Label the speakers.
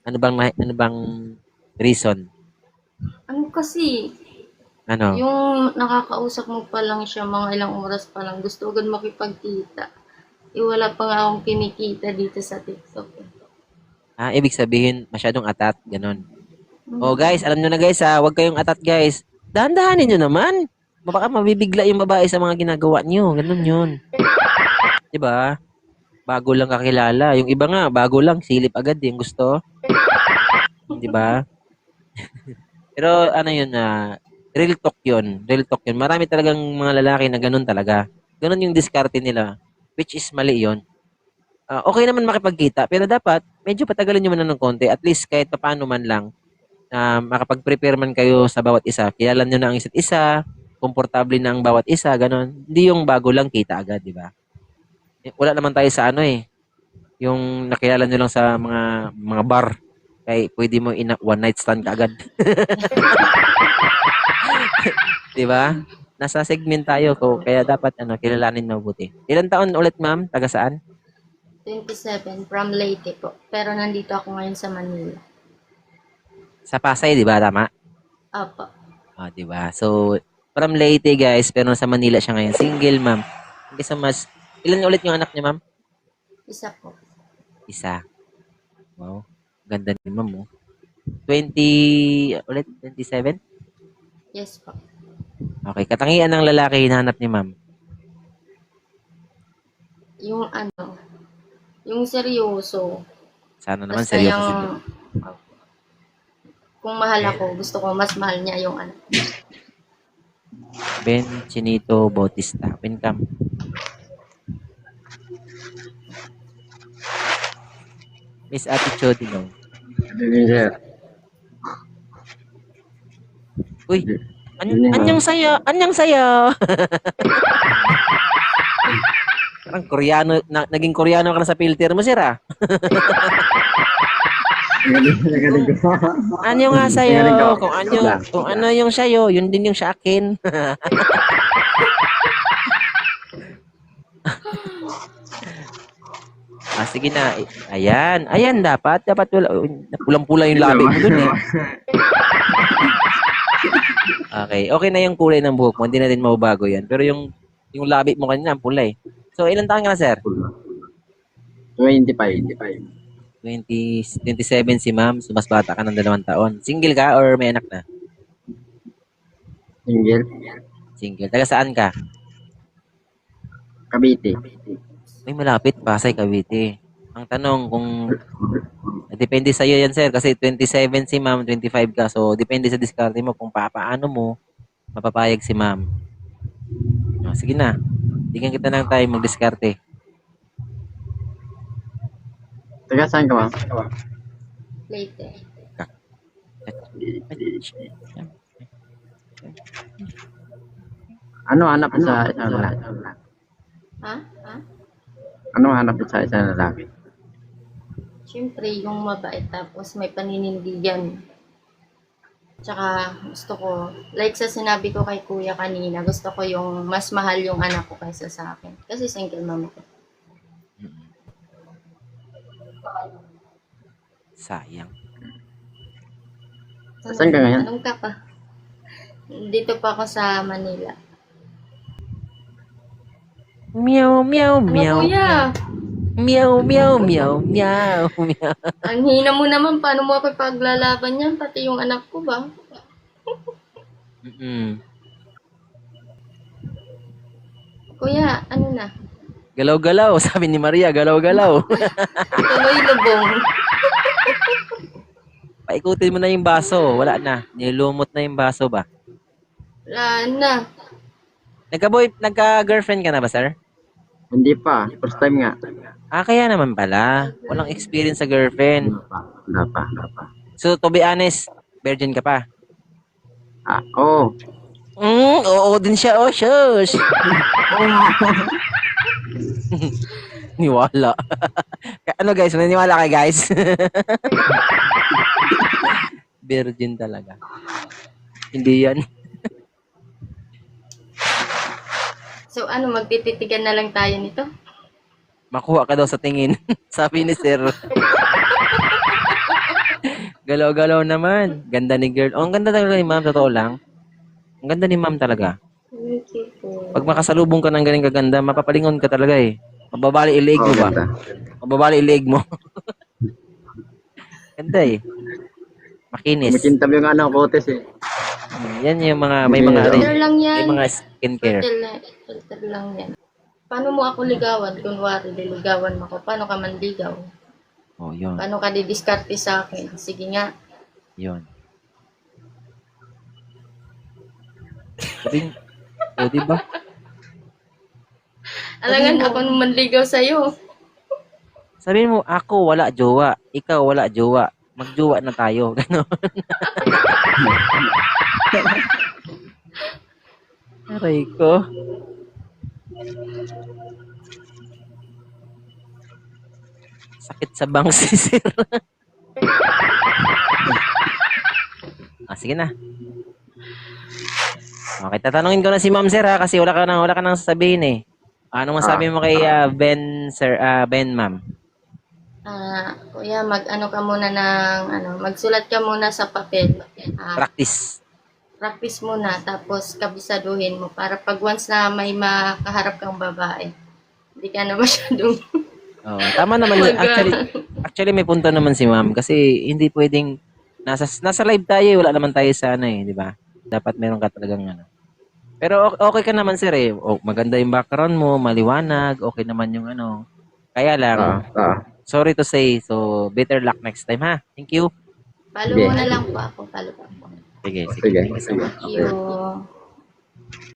Speaker 1: Ano bang reason?
Speaker 2: Ano kasi,
Speaker 1: Ano?
Speaker 2: yung nakakausap mo pa lang siya, mga ilang oras pa lang, gusto agad makipagkita. Wala pa nga akong kinikita dito sa TikTok.
Speaker 1: Ibig sabihin masyadong atat, ganun. Oh,
Speaker 2: Hmm.
Speaker 1: guys, alam nyo na guys huwag kayong atat guys. Dahan-dahanin nyo naman. Baka mabibigla yung babae sa mga ginagawa nyo. Ganun yun. 'Di ba? Bago lang kakilala. Yung iba nga, bago lang, silip agad yung gusto. 'Di ba? Pero ano yun real talk yun. Real talk yun. Marami talagang mga lalaki na ganun talaga. Ganun yung diskarte nila. Which is mali yun. Okay naman makipagkita, pero dapat medyo patagalin nyo man ng konti. At least kahit paano man lang, makapag-prepare man kayo sa bawat isa. Kilala nyo na ang isa't isa, komportable na ang bawat isa, ganun. Hindi yung bago lang kita agad, di ba? Wala naman tayo sa ano yung nakilala nyo lang sa mga bar. Kaya pwede mo one night stand ka agad. Di ba? Nasa segment tayo ko, kaya dapat kilalanin mabuti. Ilan taon ulit, ma'am? Taga saan?
Speaker 2: 27 from Leyte po. Pero nandito ako ngayon sa Manila.
Speaker 1: Sa Pasay, di ba? Tama?
Speaker 2: Apo.
Speaker 1: Di ba? So, from Leyte, guys, pero sa Manila siya ngayon. Single, ma'am. Thank you so much. Ilan ulit yung anak niya, ma'am?
Speaker 2: Isa po.
Speaker 1: Isa. Wow. Ganda ni ma'am, oh. 20, ulit, 27?
Speaker 2: Yes po.
Speaker 1: Okay. Katangian ng lalaki hinahanap ni ma'am.
Speaker 2: Yung yung seryoso.
Speaker 1: Sana naman
Speaker 2: Basta
Speaker 1: seryoso si
Speaker 2: yung, kung mahal ako, gusto ko mas mahal niya yung anak.
Speaker 1: Ben Chinito Bautista. Welcome. Miss Attitude, no?
Speaker 3: Sir.
Speaker 1: Uy, anyang sayo, anyang sayo. Parang Koreano, naging Koreano ka na sa filter mo, sir,
Speaker 3: Galing ko.
Speaker 1: Ano nga
Speaker 3: Galing ko.
Speaker 1: sa'yo? Kung ano yung sa'yo, yun din yung sa akin. Sige na. Ayan. Ayan, dapat pulang-pula yung labi mo dun, eh. Okay. Okay na yung kulay ng buhok mo. Hindi na din mababago yan. Pero yung labi mo kanina, pula, eh. So, ilang taon ka na, sir?
Speaker 3: 25.
Speaker 1: 27 si ma'am. So, mas bata ka ng 2 taon. Single ka or may anak na?
Speaker 3: Single.
Speaker 1: Single. Taga saan ka?
Speaker 3: Cavite.
Speaker 1: May malapit, Pasay, Cavite. Ang tanong kung depende sa iyo yan, sir, kasi 27 si ma'am, 25 ka. So depende sa diskarte mo kung paano mo mapapayag si ma'am. Sige na. Bigyan kita ng time magdiskarte.
Speaker 3: Taga saan ka, ma'am?
Speaker 2: Leyte.
Speaker 3: Ano hanap mo sa isang lalaki?
Speaker 2: Ha?
Speaker 3: Ano hanap mo sa isang lalaki?
Speaker 2: Siyempre, yung mabait tapos may paninindigan. Tsaka gusto ko, like sa sinabi ko kay kuya kanina, gusto ko yung mas mahal yung anak ko kaysa sa akin. Kasi single mom ko.
Speaker 1: Sayang.
Speaker 3: Saan ka ngayon?
Speaker 2: Anong ka pa? Dito pa ako sa Manila.
Speaker 1: Meow, meow,
Speaker 2: Ano
Speaker 1: meow.
Speaker 2: kuya?
Speaker 1: Meow, meow, meow, meow, meow.
Speaker 2: Ang hina mo naman, paano mo ako paglalaban yan? Pati yung anak ko ba? Kuya, ano na?
Speaker 1: Galaw-galaw, sabi ni Maria, galaw-galaw.
Speaker 2: Tuloy lubong.
Speaker 1: Paikutin mo na yung baso. Wala na. Nilumot na yung baso ba?
Speaker 2: Wala na.
Speaker 1: Nagka-girlfriend ka na ba, sir?
Speaker 3: Hindi pa. First time nga.
Speaker 1: Kaya naman pala. Walang experience sa girlfriend.
Speaker 3: Wala pa.
Speaker 1: So, to be honest, virgin ka pa?
Speaker 3: Oo.
Speaker 1: Oo din siya. Oh, shush. Niwala. Ano guys, naniniwala kay guys? Virgin talaga. Hindi yan.
Speaker 2: So ano, magtititigan na lang tayo nito?
Speaker 1: Makuha ka daw sa tingin. Sabi ni sir. Galaw-galaw naman. Ganda ni girl. Oh, ang ganda talaga ni ma'am, totoo lang. Ang ganda ni ma'am talaga.
Speaker 2: Thank you po.
Speaker 1: Pag makasalubong ka ng galing kaganda, mapapalingon ka talaga eh. Mababali ilig mo
Speaker 3: Oo,
Speaker 1: ba?
Speaker 3: ganda.
Speaker 1: Mababali ilig mo. Ganda eh. Makinis.
Speaker 3: Kumikintab yung ano, kotes eh.
Speaker 1: Yan yung mga, may mga, ano,
Speaker 2: Filter lang
Speaker 1: may
Speaker 2: yan.
Speaker 1: mga skincare.
Speaker 2: Filter lang yan. Paano mo ako ligawan? Kunwari, liligawan mo ako. Paano ka manligaw?
Speaker 1: Oh, yun.
Speaker 2: Paano ka didiskarte sa akin? Sige nga.
Speaker 1: Yun. Sabi, o, diba?
Speaker 2: Alangan ako nung manligaw sa'yo.
Speaker 1: Sabihin mo, ako wala jowa. Ikaw wala jowa. Magjowa na tayo. Ganon. Aray ko. Sakit sa bangsi, sir. Sige na. Okay, tatanungin ko na si Ma'am Sir ha, kasi wala ka nang sasabihin eh. Ano masabi mo kay Ben Sir, Ben Ma'am?
Speaker 2: Kuya, mag-ano ka muna ng, magsulat ka muna sa papel.
Speaker 1: Practice.
Speaker 2: Practice muna, tapos kabisaduhin mo para pag once na may makaharap kang babae, hindi ka na masyadong
Speaker 1: Oh, tama naman yun. Actually may punto naman si Ma'am kasi hindi pwedeng nasa live tayo, wala naman tayo sa ano eh, di ba? Dapat meron ka talagang ano. Pero okay ka naman sir eh. Oh, maganda yung background mo, maliwanag, okay naman yung ano. Kaya lang, sorry to say, so better luck next time ha. Thank you.
Speaker 2: follow
Speaker 3: Sige.
Speaker 2: mo na lang po ako, follow po ako.
Speaker 1: Sige,
Speaker 3: Sige.
Speaker 1: Thank you so much.
Speaker 2: Thank you.